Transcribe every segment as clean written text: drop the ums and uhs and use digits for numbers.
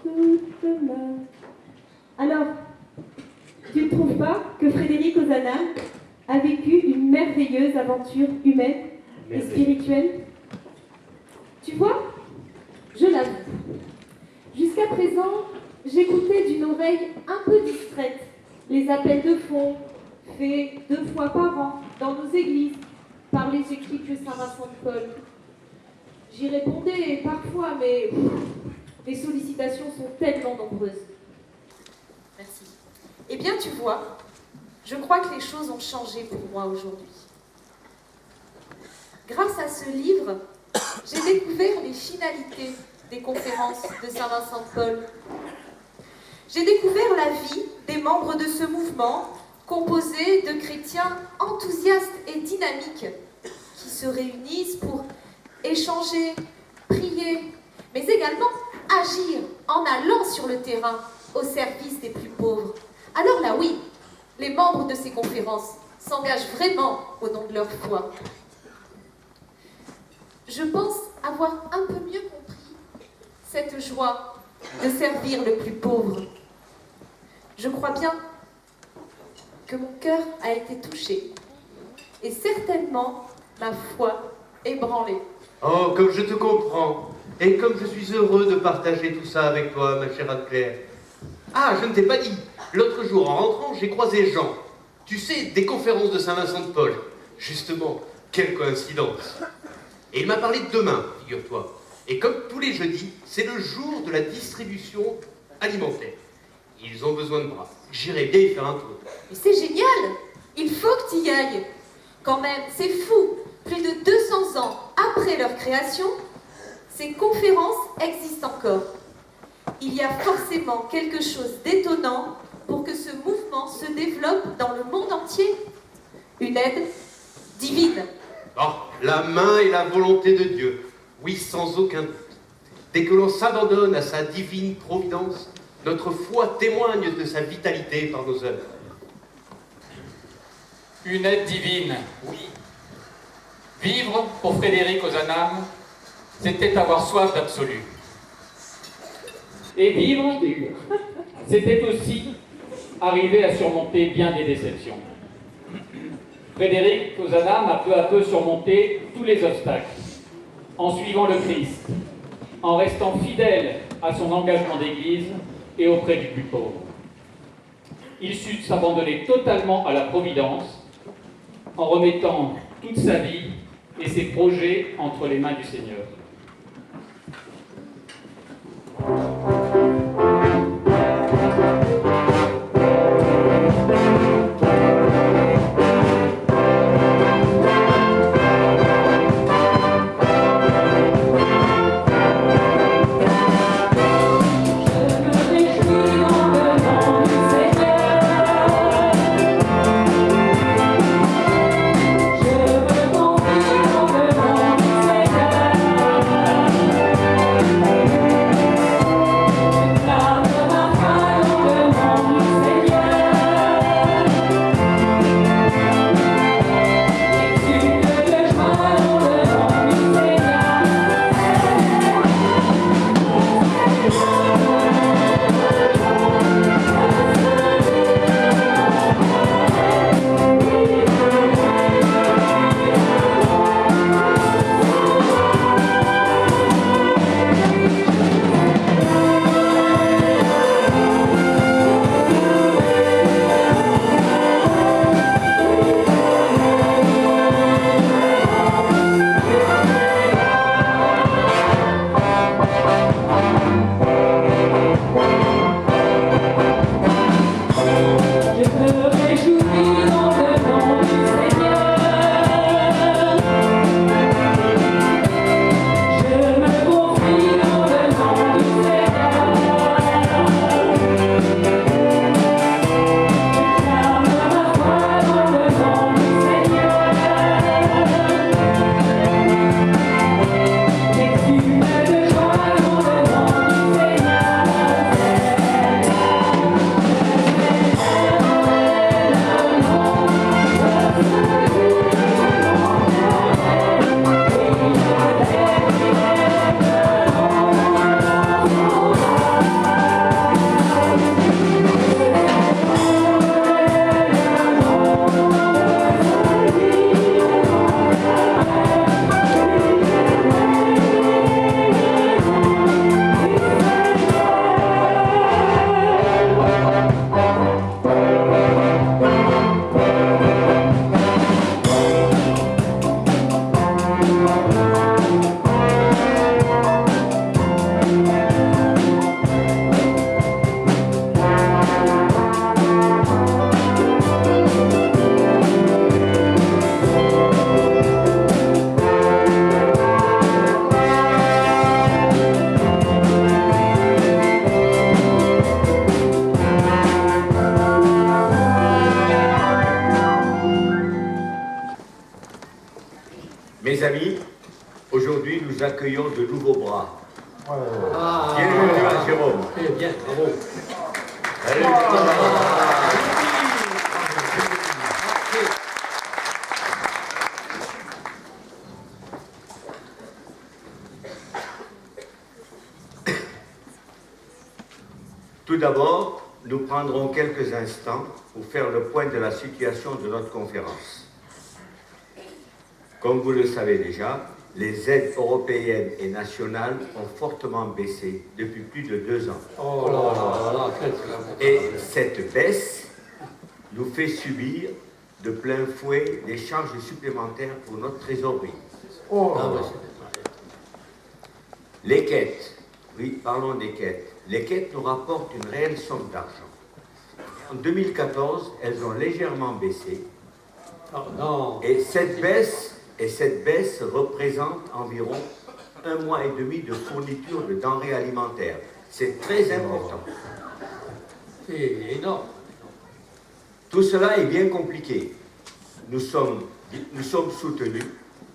toute ma... Alors, tu ne trouves pas que Frédéric Ozanam a vécu une merveilleuse aventure humaine et spirituelle? Tu vois, je l'avoue. Jusqu'à présent, j'écoutais d'une oreille un peu distraite les appels de fonds faits 2 fois par an dans nos églises par les équipes de Saint-Vincent de Paul. J'y répondais parfois, mais les sollicitations sont tellement nombreuses. Merci. Eh bien, tu vois, je crois que les choses ont changé pour moi aujourd'hui. Grâce à ce livre, j'ai découvert les finalités des conférences de Saint-Vincent de Paul. J'ai découvert la vie des membres de ce mouvement composé de chrétiens enthousiastes et dynamiques qui se réunissent pour échanger, prier, mais également agir en allant sur le terrain au service des plus pauvres. Alors là, oui, les membres de ces conférences s'engagent vraiment au nom de leur foi. Je pense avoir un peu mieux compris cette joie de servir le plus pauvre. Je crois bien que mon cœur a été touché et certainement ma foi ébranlée. Oh, comme je te comprends, et comme je suis heureux de partager tout ça avec toi, ma chère Anne-Claire. Ah, je ne t'ai pas dit, l'autre jour, en rentrant, j'ai croisé Jean. Tu sais, des conférences de Saint-Vincent de Paul. Justement, quelle coïncidence. Et il m'a parlé de demain, figure-toi. Et comme tous les jeudis, c'est le jour de la distribution alimentaire. Ils ont besoin de bras. J'irai bien y faire un tour. Mais c'est génial! Il faut que tu y ailles. Quand même, c'est fou. Plus de 200 ans après leur création, ces conférences existent encore. Il y a forcément quelque chose d'étonnant pour que ce mouvement se développe dans le monde entier. Une aide divine. Oh, la main et la volonté de Dieu. Oui, sans aucun doute. Dès que l'on s'abandonne à sa divine providence, notre foi témoigne de sa vitalité par nos œuvres. Une aide divine, oui. Vivre, pour Frédéric Ozanam, c'était avoir soif d'absolu. Et vivre, c'était aussi arriver à surmonter bien des déceptions. Frédéric Ozanam a peu à peu surmonté tous les obstacles, en suivant le Christ, en restant fidèle à son engagement d'église et auprès du plus pauvre. Il sut s'abandonner totalement à la providence, en remettant toute sa vie et ses projets entre les mains du Seigneur. Je veux confier dans le nom du Seigneur. Mes amis, aujourd'hui nous accueillons de nouveaux bras. Ah, Bienvenue à Jérôme. bien, bravo. Tout d'abord, nous prendrons quelques instants pour faire le point de la situation de notre conférence. Comme vous le savez déjà, les aides européennes et nationales ont fortement baissé depuis plus de 2 ans. Oh là là, Et cette baisse nous fait subir de plein fouet des charges supplémentaires pour notre trésorerie. Les quêtes, oui, parlons des quêtes. Les quêtes nous rapportent une réelle somme d'argent. En 2014, elles ont légèrement baissé. Et cette baisse représente environ 1 mois et demi de fourniture de denrées alimentaires. C'est très important. C'est énorme. Tout cela est bien compliqué. Nous sommes soutenus,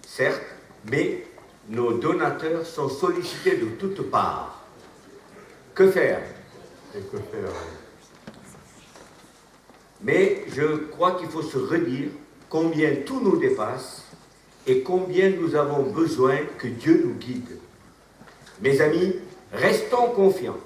certes, mais nos donateurs sont sollicités de toutes parts. Que faire? Mais je crois qu'il faut se redire combien tout nous dépasse et combien nous avons besoin que Dieu nous guide. Mes amis, restons confiants.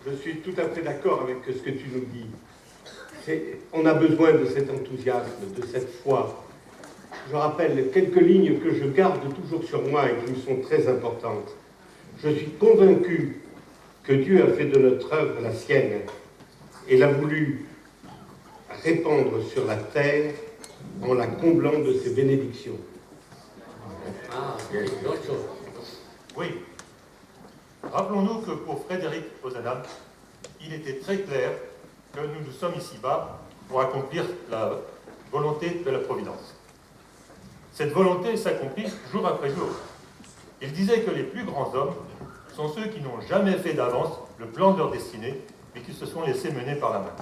Je suis tout à fait d'accord avec ce que tu nous dis. On a besoin de cet enthousiasme, de cette foi. Je rappelle quelques lignes que je garde toujours sur moi et qui me sont très importantes. Je suis convaincu que Dieu a fait de notre œuvre la sienne et l'a voulu répandre sur la terre en la comblant de ses bénédictions. Oui. Rappelons-nous que pour Frédéric Ozanam, il était très clair que nous sommes ici-bas pour accomplir la volonté de la Providence. Cette volonté s'accomplit jour après jour. Il disait que les plus grands hommes sont ceux qui n'ont jamais fait d'avance le plan de leur destinée, mais qui se sont laissés mener par la main.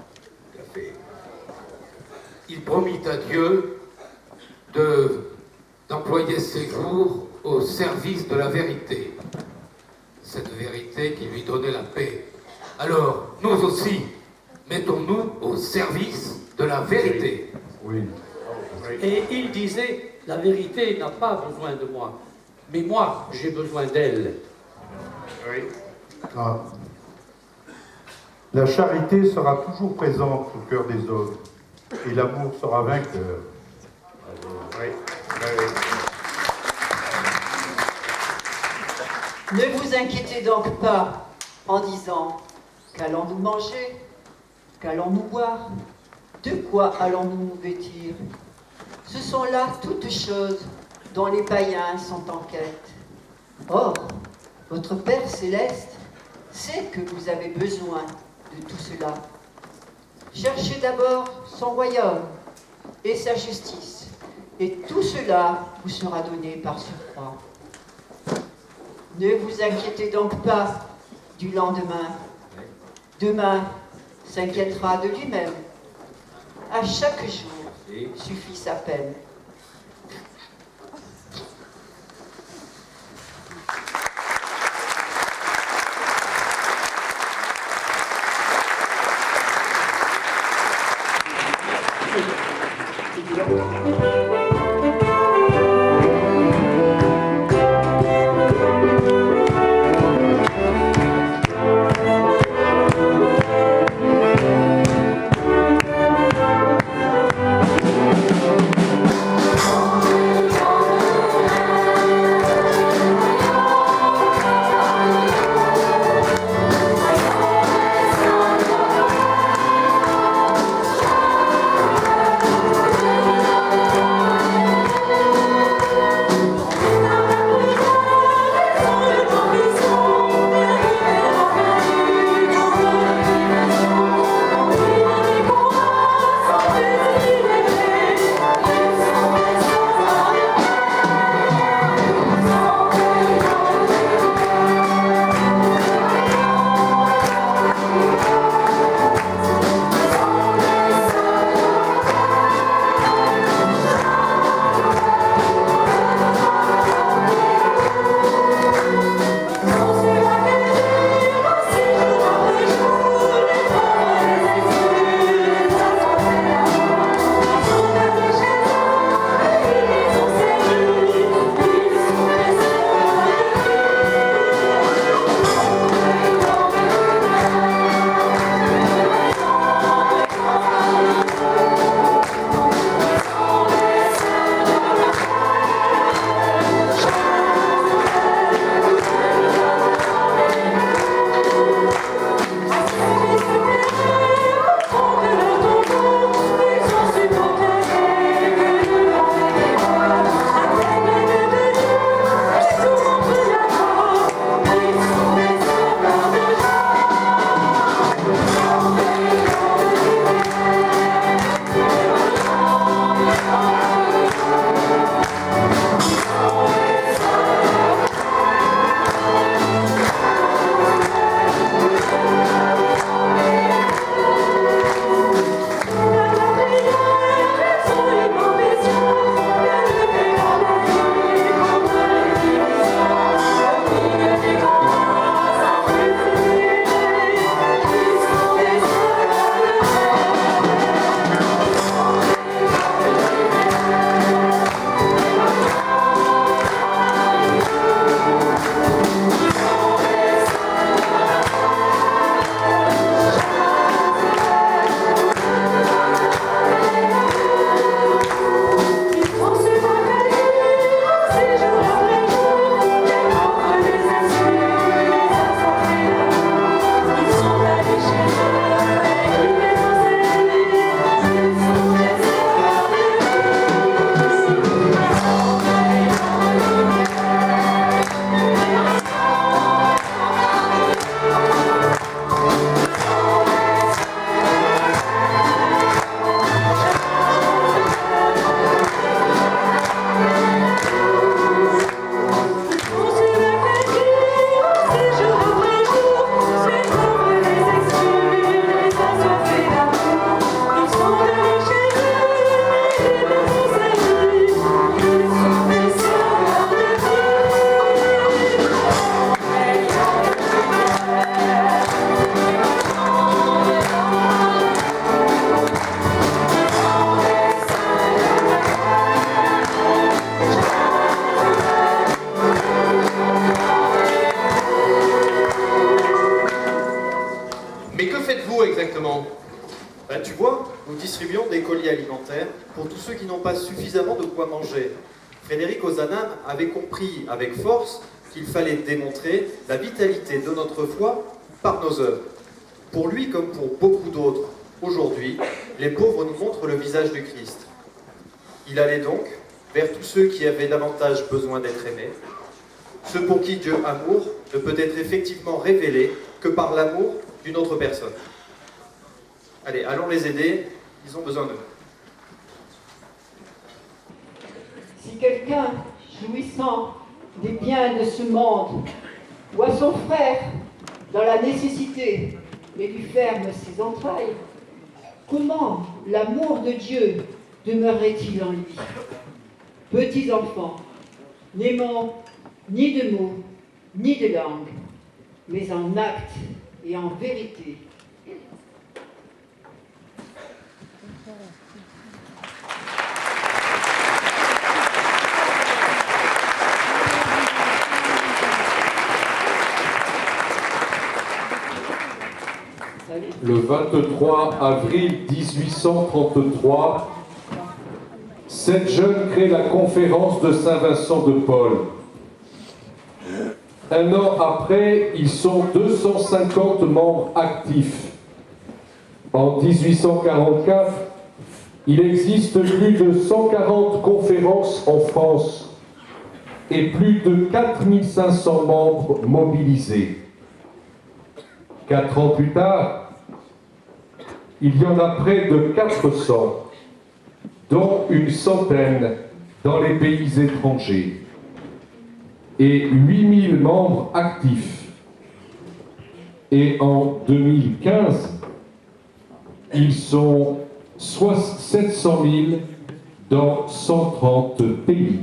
Il promit à Dieu d'employer ses jours au service de la vérité. Cette vérité qui lui donnait la paix. Alors, nous aussi, mettons-nous au service de la vérité. Oui. Et il disait, la vérité n'a pas besoin de moi, mais moi, j'ai besoin d'elle. Oui. La charité sera toujours présente au cœur des hommes, et l'amour sera vainqueur. Oui. Ne vous inquiétez donc pas en disant « Qu'allons-nous manger? Qu'allons-nous boire? De quoi allons-nous nous vêtir ?» Ce sont là toutes choses dont les païens sont en quête. Or, votre Père Céleste sait que vous avez besoin de tout cela. Cherchez d'abord son royaume et sa justice, et tout cela vous sera donné par surcroît. Ne vous inquiétez donc pas du lendemain. Demain s'inquiétera de lui-même. À chaque jour suffit sa peine. colis alimentaires pour tous ceux qui n'ont pas suffisamment de quoi manger. Frédéric Ozanam avait compris avec force qu'il fallait démontrer la vitalité de notre foi par nos œuvres. Pour lui, comme pour beaucoup d'autres, aujourd'hui, les pauvres nous montrent le visage du Christ. Il allait donc vers tous ceux qui avaient davantage besoin d'être aimés, ceux pour qui Dieu amour ne peut être effectivement révélé que par l'amour d'une autre personne. Allez, allons les aider, ils ont besoin de nous. Si quelqu'un, jouissant des biens de ce monde, voit son frère dans la nécessité et lui ferme ses entrailles, comment l'amour de Dieu demeurerait-il en lui? Petits enfants, n'aimant ni de mots, ni de langue, mais en acte et en vérité. Le 23 avril 1833, 7 jeunes créent la conférence de Saint-Vincent de Paul. Un an après, ils sont 250 membres actifs. En 1844, il existe plus de 140 conférences en France et plus de 4500 membres mobilisés. 4 ans plus tard, il y en a près de 400, dont une centaine dans les pays étrangers, et 8000 membres actifs. Et en 2015, ils sont 700 000 dans 130 pays.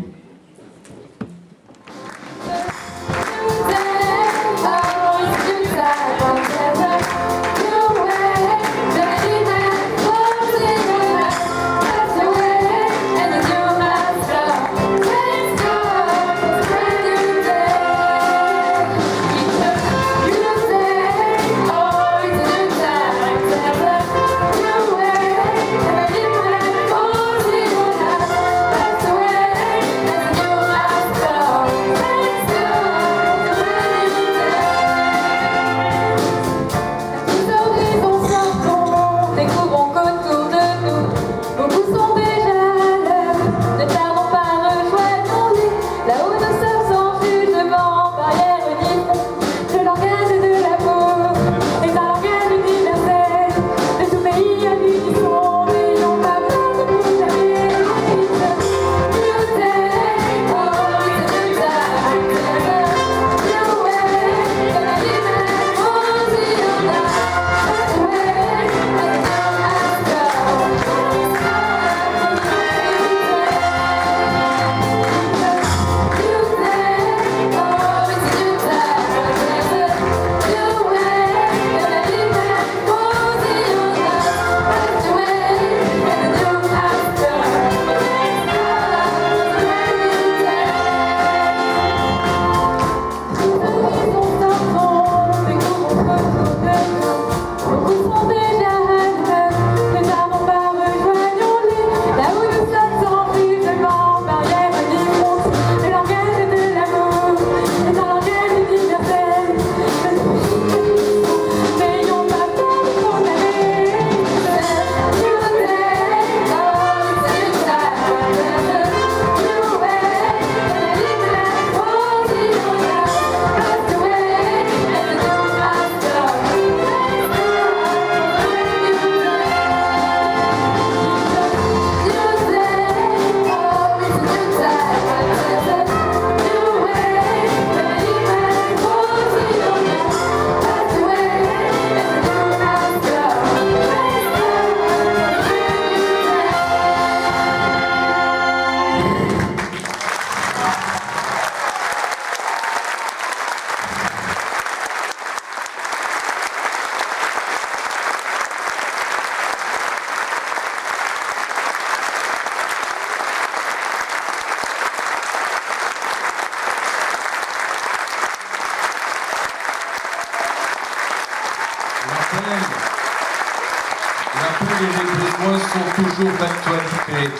L'appel est besoins sont toujours d'actualité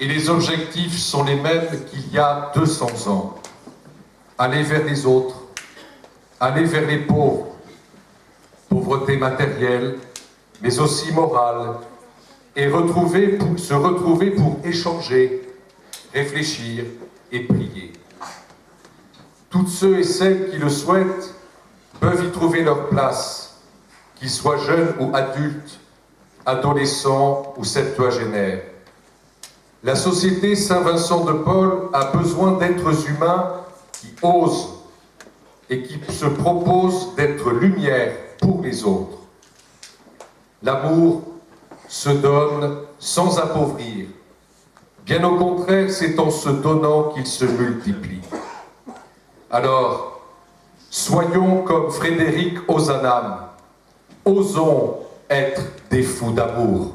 et les objectifs sont les mêmes qu'il y a 200 ans. Aller vers les autres, aller vers les pauvres, pauvreté matérielle, mais aussi morale, et se retrouver pour échanger, réfléchir et prier. Toutes ceux et celles qui le souhaitent peuvent y trouver leur place, qu'ils soient jeunes ou adultes, adolescents ou septuagénaires. La société Saint-Vincent de Paul a besoin d'êtres humains qui osent et qui se proposent d'être lumière pour les autres. L'amour se donne sans appauvrir. Bien au contraire, c'est en se donnant qu'il se multiplie. Alors, soyons comme Frédéric Ozanam, osons être des fous d'amour.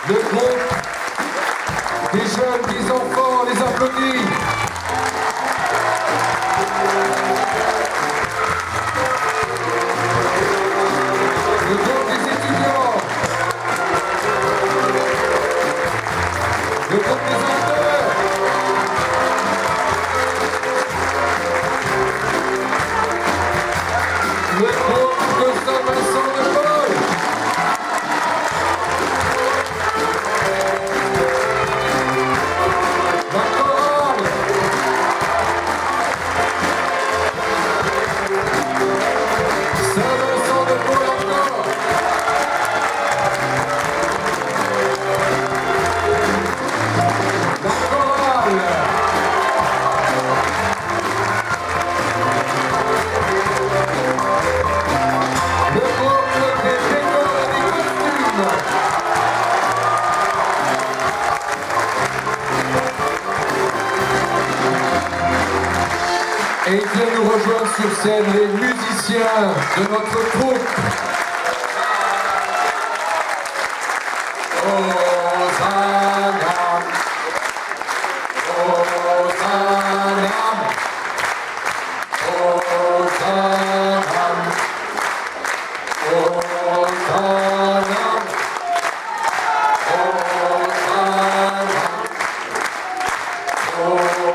Le groupe des jeunes, des enfants, les applaudit. Le groupe des étudiants. Le groupe des auteurs. Le groupe de Saint-Vincent de Paul. Et vient nous rejoindre sur scène les musiciens de notre troupe. Hosanna, Hosanna, Hosanna, Hosanna,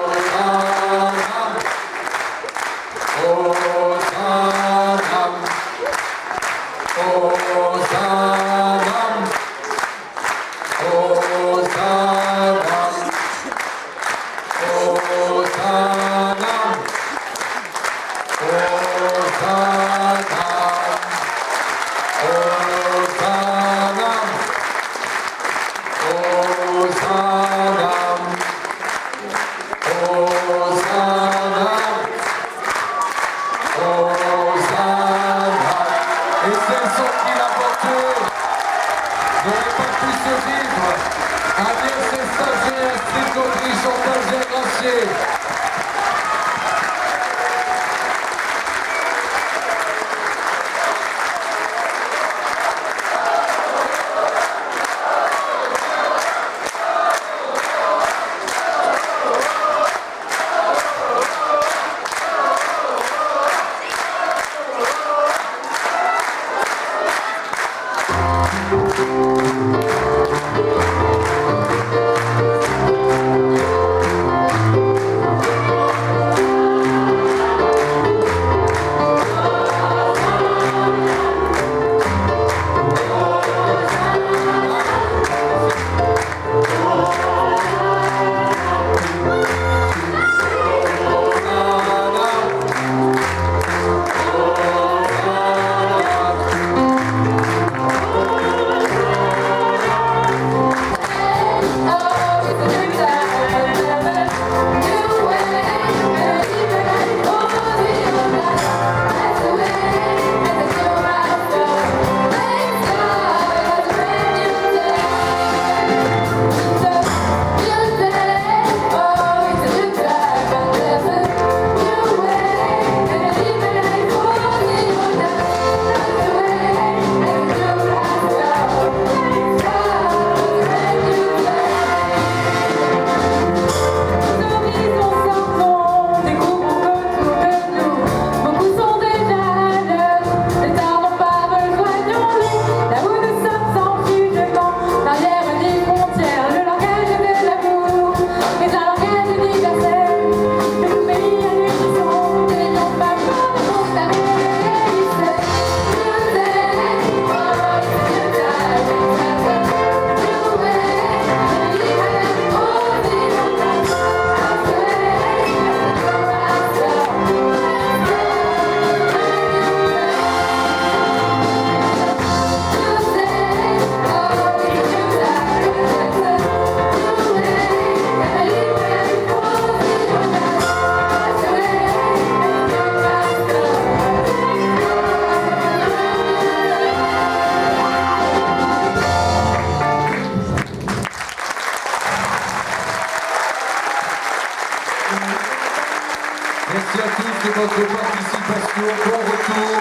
Merci à tous de votre participation. Bon retour.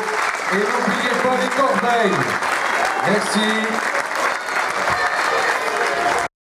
Et n'oubliez pas les corbeilles. Merci.